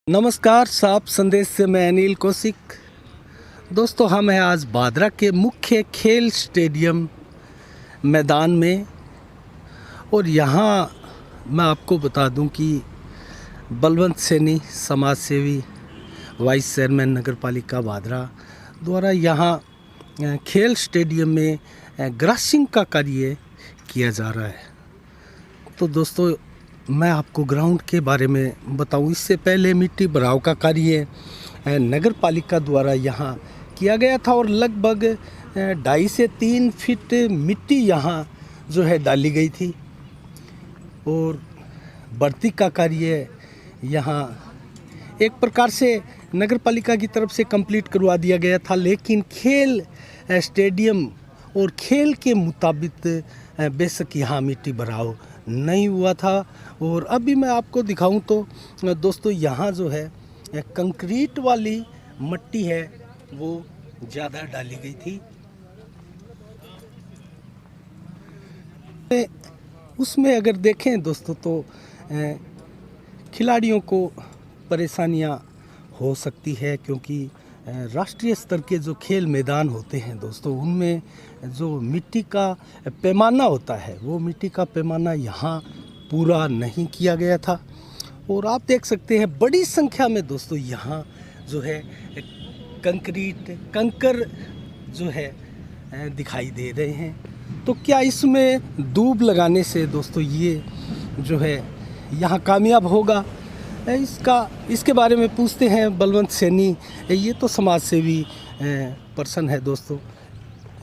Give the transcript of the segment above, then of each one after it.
नमस्कार, साफ संदेश से मैं अनिल कौशिक। दोस्तों, हम हैं आज भादरा के मुख्य खेल स्टेडियम मैदान में और यहाँ मैं आपको बता दूं कि बलवंत सैनी समाज सेवी वाइस चेयरमैन नगर पालिका भादरा द्वारा यहाँ खेल स्टेडियम में ग्रासिंग का कार्य किया जा रहा है। तो दोस्तों, मैं आपको ग्राउंड के बारे में बताऊं, इससे पहले मिट्टी भराव का कार्य नगर पालिका द्वारा यहाँ किया गया था और लगभग 2.5 से 3 फीट मिट्टी यहाँ जो है डाली गई थी और भर्ती का कार्य यहाँ एक प्रकार से नगर पालिका की तरफ से कंप्लीट करवा दिया गया था, लेकिन खेल स्टेडियम और खेल के मुताबिक बेशक यहाँ मिट्टी भराव नहीं हुआ था। और अभी मैं आपको दिखाऊं तो दोस्तों, यहाँ जो है कंक्रीट वाली मट्टी है वो ज़्यादा डाली गई थी। उसमें अगर देखें दोस्तों तो खिलाड़ियों को परेशानियां हो सकती है, क्योंकि राष्ट्रीय स्तर के जो खेल मैदान होते हैं दोस्तों, उनमें जो मिट्टी का पैमाना होता है वो मिट्टी का पैमाना यहाँ पूरा नहीं किया गया था। और आप देख सकते हैं बड़ी संख्या में दोस्तों यहाँ जो है कंकर जो है दिखाई दे रहे हैं। तो क्या इसमें दूब लगाने से दोस्तों ये जो है यहाँ कामयाब होगा? इसके बारे में पूछते हैं बलवंत सैनी। ये तो समाज सेवी पर्सन है दोस्तों,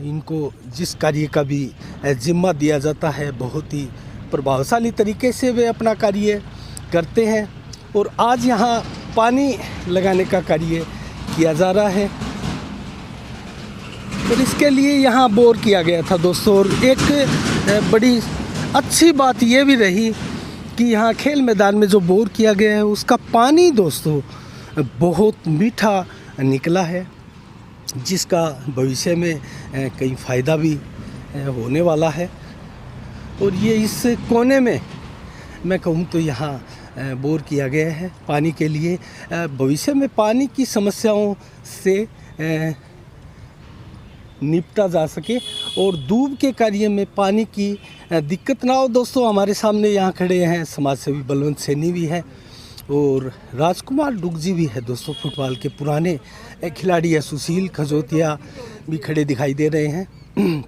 इनको जिस कार्य का भी जिम्मा दिया जाता है बहुत ही प्रभावशाली तरीके से वे अपना कार्य करते हैं। और आज यहाँ पानी लगाने का कार्य किया जा रहा है और इसके लिए यहाँ बोर किया गया था दोस्तों। और एक बड़ी अच्छी बात ये भी रही कि यहाँ खेल मैदान में जो बोर किया गया है उसका पानी दोस्तों बहुत मीठा निकला है, जिसका भविष्य में कई फ़ायदा भी होने वाला है। और ये इस कोने में मैं कहूँ तो यहाँ बोर किया गया है पानी के लिए, भविष्य में पानी की समस्याओं से निपटा जा सके और दूब के कार्य में पानी की दिक्कत ना हो। दोस्तों, हमारे सामने यहाँ खड़े हैं समाज सेवी बलवंत सैनी भी है और राजकुमार डुगजी भी है दोस्तों, फुटबॉल के पुराने खिलाड़ी है। सुशील खजोतिया भी खड़े दिखाई दे रहे हैं।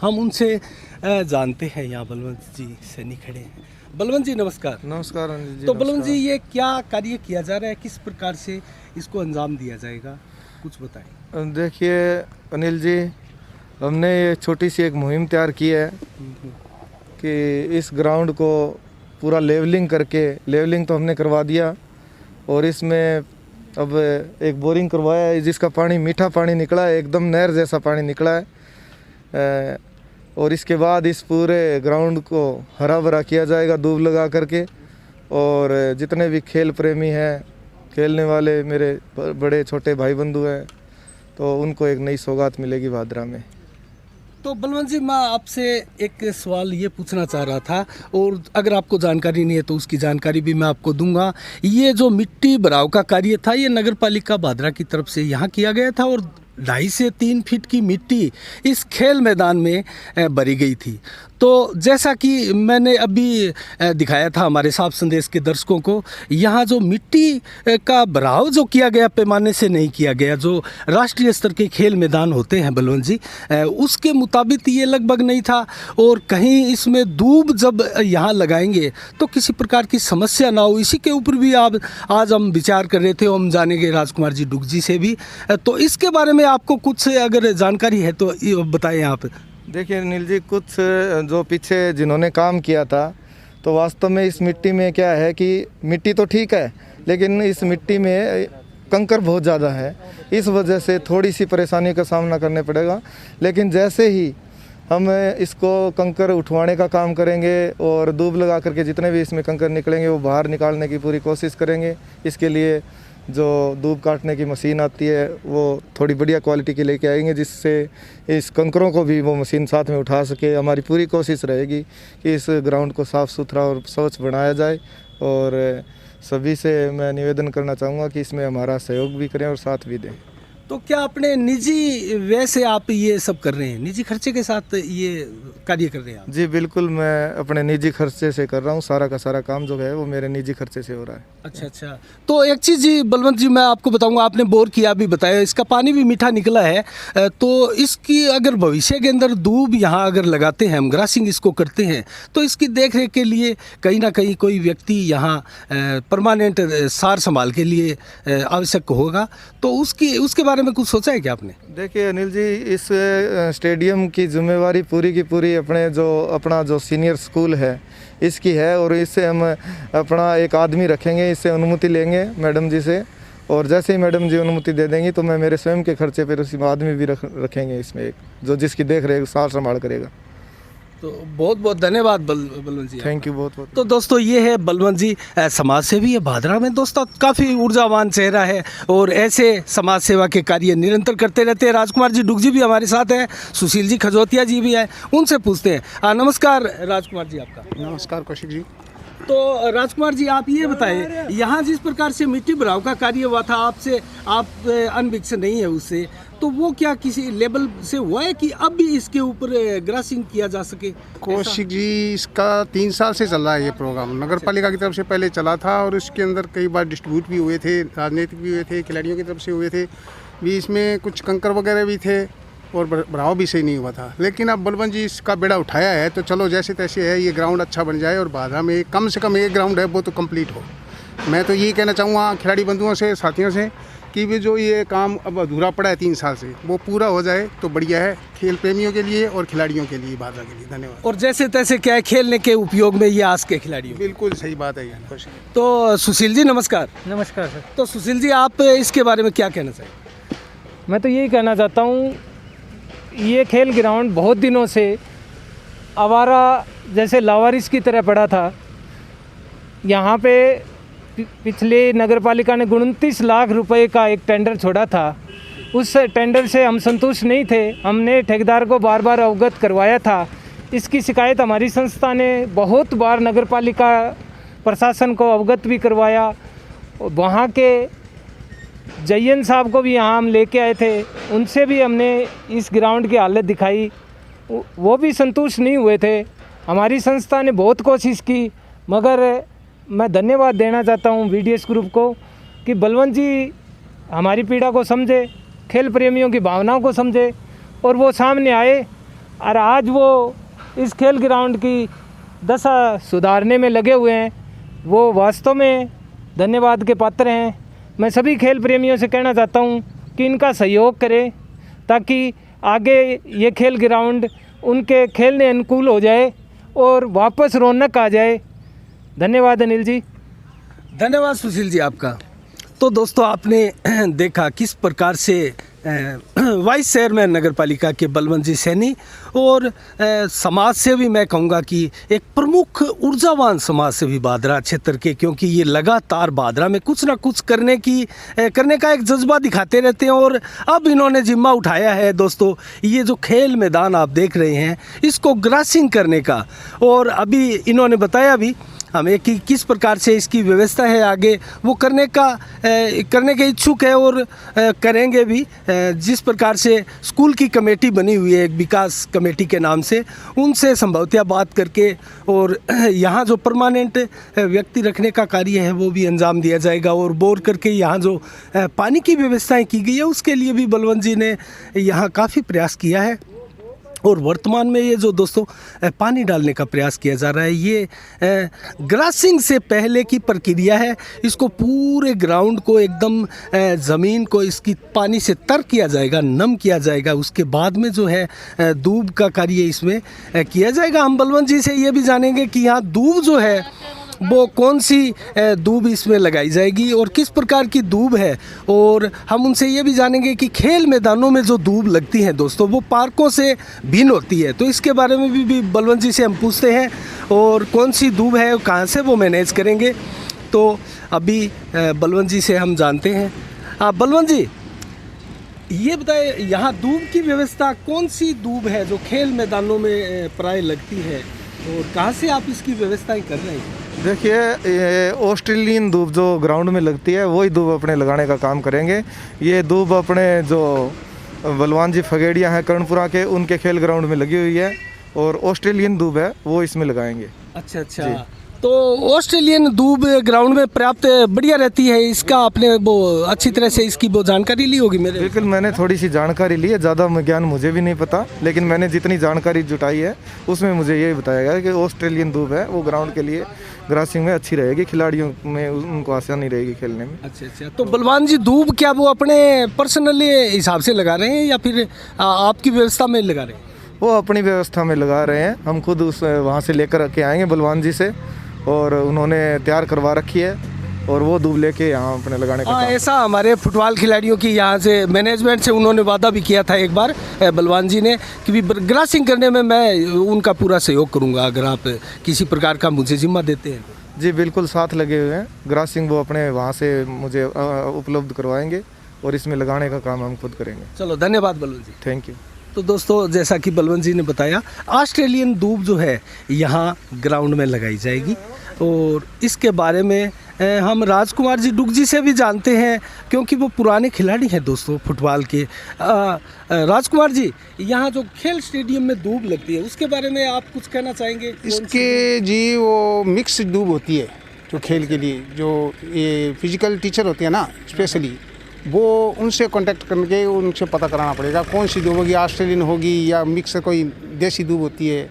हम उनसे जानते हैं। यहाँ बलवंत जी सैनी खड़े हैं। बलवंत जी नमस्कार। नमस्कार अनिल जी। तो बलवंत जी, ये क्या कार्य किया जा रहा है, किस प्रकार से इसको अंजाम दिया जाएगा, कुछ बताएं। देखिए अनिल जी, हमने ये छोटी सी एक मुहिम तैयार की है कि इस ग्राउंड को पूरा लेवलिंग करके, लेवलिंग तो हमने करवा दिया और इसमें अब एक बोरिंग करवाया है जिसका पानी मीठा पानी निकला है, एकदम नहर जैसा पानी निकला है। और इसके बाद इस पूरे ग्राउंड को हरा भरा किया जाएगा दूब लगा करके। और जितने भी खेल प्रेमी हैं, खेलने वाले मेरे बड़े छोटे भाई बंधु हैं, तो उनको एक नई सौगात मिलेगी भादरा में। तो बलवंत जी, मैं आपसे एक सवाल ये पूछना चाह रहा था और अगर आपको जानकारी नहीं है तो उसकी जानकारी भी मैं आपको दूंगा। ये जो मिट्टी भराव का कार्य था ये नगर पालिका भादरा की तरफ से यहाँ किया गया था और 2.5 से 3 फीट की मिट्टी इस खेल मैदान में भरी गई थी। तो जैसा कि मैंने अभी दिखाया था हमारे साफ संदेश के दर्शकों को, यहाँ जो मिट्टी का भराव जो किया गया पैमाने से नहीं किया गया, जो राष्ट्रीय स्तर के खेल मैदान होते हैं बलवंत जी, उसके मुताबिक ये लगभग नहीं था। और कहीं इसमें दूब जब यहाँ लगाएंगे तो किसी प्रकार की समस्या ना हो, इसी के ऊपर भी आज हम विचार कर रहे थे। हम जानेंगे राजकुमार जी डुगजी से भी। तो इसके बारे में आपको कुछ अगर जानकारी है तो बताएं आप। देखिए अनिल जी, कुछ जो पीछे जिन्होंने काम किया था, तो वास्तव में इस मिट्टी में क्या है कि मिट्टी तो ठीक है लेकिन इस मिट्टी में कंकर बहुत ज़्यादा है, इस वजह से थोड़ी सी परेशानी का सामना करने पड़ेगा। लेकिन जैसे ही हम इसको कंकर उठवाने का काम करेंगे और दूब लगा करके जितने भी इसमें कंकर निकलेंगे वो बाहर निकालने की पूरी कोशिश करेंगे। इसके लिए जो दूब काटने की मशीन आती है वो थोड़ी बढ़िया क्वालिटी की लेके आएंगे, जिससे इस कंकरों को भी वो मशीन साथ में उठा सके। हमारी पूरी कोशिश रहेगी कि इस ग्राउंड को साफ़ सुथरा और स्वच्छ बनाया जाए और सभी से मैं निवेदन करना चाहूँगा कि इसमें हमारा सहयोग भी करें और साथ भी दें। तो क्या अपने निजी व्यय से आप ये सब कर रहे हैं, निजी खर्चे के साथ ये कार्य कर रहे हैं आप? जी बिल्कुल, मैं अपने निजी खर्चे से कर रहा हूँ, सारा का सारा काम जो है वो मेरे निजी खर्चे से हो रहा है। अच्छा अच्छा। तो एक चीज़ जी बलवंत जी, मैं आपको बताऊंगा, आपने बोर किया भी बताया, इसका पानी भी मीठा निकला है। तो इसकी अगर भविष्य के अंदर दूब यहाँ अगर लगाते हैं, हम ग्रासिंग इसको करते हैं, तो इसकी देख रेख के लिए कहीं ना कहीं कोई व्यक्ति यहाँ परमानेंट सार संभाल के लिए आवश्यक होगा। तो उसके बारे में कुछ सोचा है क्या आपने? देखिए अनिल जी, इस स्टेडियम की जिम्मेवारी पूरी की पूरी अपना जो सीनियर स्कूल है इसकी है, और इससे हम अपना एक आदमी रखेंगे, इससे अनुमति लेंगे मैडम जी से, और जैसे ही मैडम जी अनुमति दे देंगी तो मैं मेरे स्वयं के खर्चे पर उसी आदमी भी रखेंगे इसमें एक, जो जिसकी देख रेख सार संभाल करेगा। तो बहुत बहुत धन्यवाद बलवंत जी। थैंक यू बहुत बहुत। तो दोस्तों ये है बलवंत जी, समाज सेवी है भादरा में। दोस्तों काफ़ी ऊर्जावान चेहरा है और ऐसे समाज सेवा के कार्य निरंतर करते रहते हैं। राजकुमार जी डुग जी भी हमारे साथ हैं, सुशील जी खजोतिया जी भी हैं, उनसे पूछते हैं। नमस्कार राजकुमार जी आपका। नमस्कार कौशिक जी। तो राजकुमार जी आप ये बताएं, यहाँ जिस प्रकार से मिट्टी भराव का कार्य हुआ था, आप अनभिज्ञ नहीं है उससे, तो वो क्या किसी लेवल से हुआ है कि अब भी इसके ऊपर ग्रासिंग किया जा सके? कौशिक जी, इसका 3 साल से चल रहा है ये प्रोग्राम। नगर पालिका की तरफ से पहले चला था और इसके अंदर कई बार डिस्ट्रीब्यूट भी हुए थे, राजनीतिक भी हुए थे, खिलाड़ियों की तरफ से हुए थे भी, इसमें कुछ कंकर वगैरह भी थे और भराव भी सही नहीं हुआ था। लेकिन अब बलवंत जी इसका बेड़ा उठाया है, तो चलो जैसे तैसे है ये ग्राउंड अच्छा बन जाए और भादरा में कम से कम एक ग्राउंड है वो तो कंप्लीट हो। मैं तो यही कहना चाहूँगा खिलाड़ी बंधुओं से, साथियों से, कि भी जो ये काम अब अधूरा पड़ा है 3 साल से, वो पूरा हो जाए तो बढ़िया है, खेल प्रेमियों के लिए और खिलाड़ियों के लिए, भादरा के लिए। धन्यवाद। और जैसे तैसे क्या है, खेलने के उपयोग में ये आज के खिलाड़ियों। बिल्कुल सही बात है ये खुश। तो सुशील जी नमस्कार। नमस्कार सर। तो सुशील जी आप इसके बारे में क्या कहना चाहिए? मैं तो यही कहना चाहता हूँ, ये खेल ग्राउंड बहुत दिनों से आवारा जैसे लावारिस की तरह पड़ा था। यहाँ पे पिछले नगर पालिका ने 29 लाख रुपए का एक टेंडर छोड़ा था। उस टेंडर से हम संतुष्ट नहीं थे, हमने ठेकेदार को बार बार अवगत करवाया था। इसकी शिकायत हमारी संस्था ने बहुत बार नगर पालिका प्रशासन को अवगत भी करवाया। वहाँ के जयन साहब को भी यहाँ हम लेके आए थे, उनसे भी हमने इस ग्राउंड की हालत दिखाई, वो भी संतुष्ट नहीं हुए थे। हमारी संस्था ने बहुत कोशिश की, मगर मैं धन्यवाद देना चाहता हूँ VDS ग्रुप को कि बलवंत जी हमारी पीड़ा को समझे, खेल प्रेमियों की भावनाओं को समझे और वो सामने आए, और आज वो इस खेल ग्राउंड की दशा सुधारने में लगे हुए हैं। वो वास्तव में धन्यवाद के पात्र हैं। मैं सभी खेल प्रेमियों से कहना चाहता हूँ कि इनका सहयोग करें, ताकि आगे ये खेल ग्राउंड उनके खेलने अनुकूल हो जाए और वापस रौनक आ जाए। धन्यवाद अनिल जी। धन्यवाद सुशील जी आपका। तो दोस्तों आपने देखा किस प्रकार से वाइस चेयरमैन नगर पालिका के बलवंत जी सैनी और समाज से भी मैं कहूँगा कि एक प्रमुख ऊर्जावान समाज से भी भादरा क्षेत्र के, क्योंकि ये लगातार भादरा में कुछ ना कुछ करने का एक जज्बा दिखाते रहते हैं। और अब इन्होंने जिम्मा उठाया है दोस्तों, ये जो खेल मैदान आप देख रहे हैं इसको ग्रासिंग करने का, और अभी इन्होंने बताया भी हमें कि किस प्रकार से इसकी व्यवस्था है आगे वो करने के इच्छुक है और करेंगे भी। जिस प्रकार से स्कूल की कमेटी बनी हुई है एक विकास कमेटी के नाम से, उनसे संभवतः बात करके और यहाँ जो परमानेंट व्यक्ति रखने का कार्य है वो भी अंजाम दिया जाएगा। और बोर करके यहाँ जो पानी की व्यवस्थाएं की गई है उसके लिए भी बलवंत जी ने यहाँ काफ़ी प्रयास किया है। और वर्तमान में ये जो दोस्तों पानी डालने का प्रयास किया जा रहा है, ये ग्रासिंग से पहले की प्रक्रिया है। इसको पूरे ग्राउंड को एकदम ज़मीन को इसकी पानी से तर किया जाएगा, नम किया जाएगा। उसके बाद में जो है दूब का कार्य इसमें किया जाएगा। हम बलवंत जी से ये भी जानेंगे कि यहाँ दूब जो है वो कौन सी दूब इसमें लगाई जाएगी और किस प्रकार की दूब है। और हम उनसे ये भी जानेंगे कि खेल मैदानों में जो दूब लगती हैं दोस्तों वो पार्कों से भिन्न होती है, तो इसके बारे में भी बलवंत जी से हम पूछते हैं और कौन सी दूब है और कहाँ से वो मैनेज करेंगे। तो अभी बलवंत जी से हम जानते हैं। बलवंत जी ये बताए, यहाँ दूब की व्यवस्था कौन सी दूब है जो खेल मैदानों में प्राय लगती है और कहाँ से आप इसकी व्यवस्थाएं कर रहे हैं? देखिए, ये ऑस्ट्रेलियन दूब जो ग्राउंड में लगती है वही दूब अपने लगाने का काम करेंगे। ये दूब अपने जो बलवान जी फगेड़िया हैं कर्णपुरा के, उनके खेल ग्राउंड में लगी हुई है, और ऑस्ट्रेलियन दूब है वो इसमें लगाएंगे। अच्छा अच्छा, तो ऑस्ट्रेलियन दूब ग्राउंड में पर्याप्त बढ़िया रहती है, इसका आपने वो अच्छी तरह से इसकी वो जानकारी ली होगी मेरे? बिल्कुल, मैंने थोड़ी सी जानकारी ली है, ज़्यादा ज्ञान मुझे भी नहीं पता, लेकिन मैंने जितनी जानकारी जुटाई है उसमें मुझे ये बताया गया कि ऑस्ट्रेलियन दूब है वो ग्राउंड के लिए ग्रासिंग में अच्छी रहेगी, खिलाड़ियों में उनको आसानी रहेगी खेलने में। अच्छा अच्छा, तो बलवान जी दूब क्या वो अपने पर्सनली हिसाब से लगा रहे हैं या फिर आपकी व्यवस्था में लगा रहे हैं? वो अपनी व्यवस्था में लगा रहे हैं, हम खुद उस वहाँ से लेकर के आएंगे बलवान जी से, और उन्होंने तैयार करवा रखी है, और वो दूब लेके यहाँ अपने लगाने का काम। ऐसा हमारे फुटबॉल खिलाड़ियों की यहाँ से मैनेजमेंट से उन्होंने वादा भी किया था एक बार बलवान जी ने कि ग्रासिंग करने में मैं उनका पूरा सहयोग करूँगा अगर आप किसी प्रकार का मुझे जिम्मा देते हैं। जी बिल्कुल, साथ लगे हुए हैं। ग्रासिंग वो अपने वहाँ से मुझे उपलब्ध करवाएंगे, और इसमें लगाने का काम हम खुद करेंगे। चलो, धन्यवाद बलवंत जी। Thank you. तो दोस्तों, जैसा कि बलवंत जी ने बताया, ऑस्ट्रेलियन दूब जो है यहाँ ग्राउंड में लगाई जाएगी, और इसके बारे में हम राजकुमार जी डुग जी से भी जानते हैं क्योंकि वो पुराने खिलाड़ी हैं दोस्तों फुटबॉल के। राजकुमार जी, यहाँ जो खेल स्टेडियम में दूब लगती है उसके बारे में आप कुछ कहना चाहेंगे? इसके जी वो मिक्स दूब होती है जो खेल के लिए, जो ये फिजिकल टीचर होते हैं ना स्पेशली, वो उनसे कांटेक्ट करके उनसे पता कराना पड़ेगा कौन सी दूब होगी, ऑस्ट्रेलियन होगी या मिक्स कोई देसी दूब होती है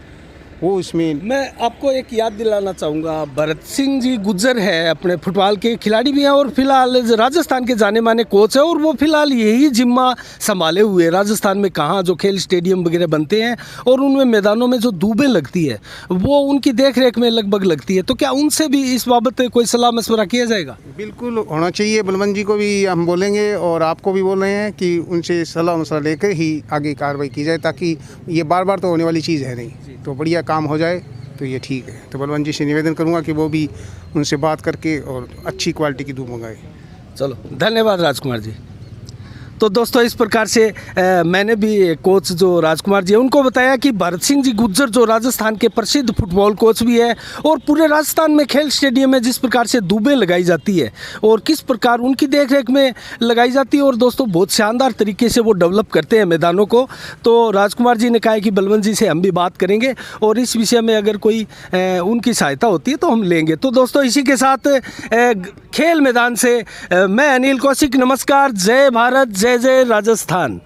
वो इसमें। मैं आपको एक याद दिलाना चाहूँगा, भरत सिंह जी गुज्जर है, अपने फुटबॉल के खिलाड़ी भी हैं और फिलहाल राजस्थान के जाने माने कोच है, और वो फिलहाल यही जिम्मा संभाले हुए राजस्थान में कहाँ जो खेल स्टेडियम वगैरह बनते हैं और उनमें मैदानों में जो दूबें लगती है वो उनकी देख रेख में लगभग लगती है। तो क्या उनसे भी इस बाबत कोई सलाह मशवरा किया जाएगा? बिल्कुल होना चाहिए, बलवंत जी को भी हम बोलेंगे और आपको भी बोल रहे हैं कि उनसे सलाह मशवरा लेकर ही आगे कार्रवाई की जाए, ताकि ये बार बार तो होने वाली चीज़ है नहीं, तो बढ़िया काम हो जाए तो ये ठीक है। तो बलवंत जी से निवेदन करूंगा कि वो भी उनसे बात करके और अच्छी क्वालिटी की दूब मंगाए। चलो, धन्यवाद राजकुमार जी। तो दोस्तों, इस प्रकार से मैंने भी कोच जो राजकुमार जी है उनको बताया कि भरत सिंह जी गुज्जर जो राजस्थान के प्रसिद्ध फुटबॉल कोच भी है, और पूरे राजस्थान में खेल स्टेडियम में जिस प्रकार से दूबें लगाई जाती है और किस प्रकार उनकी देखरेख में लगाई जाती है, और दोस्तों बहुत शानदार तरीके से वो डेवलप करते हैं मैदानों को। तो राजकुमार जी ने कहा है कि बलवंत जी से हम भी बात करेंगे और इस विषय में अगर कोई उनकी सहायता होती है तो हम लेंगे। तो दोस्तों, इसी के साथ खेल मैदान से मैं अनिल कौशिक, नमस्कार, जय भारत, जय जय राजस्थान।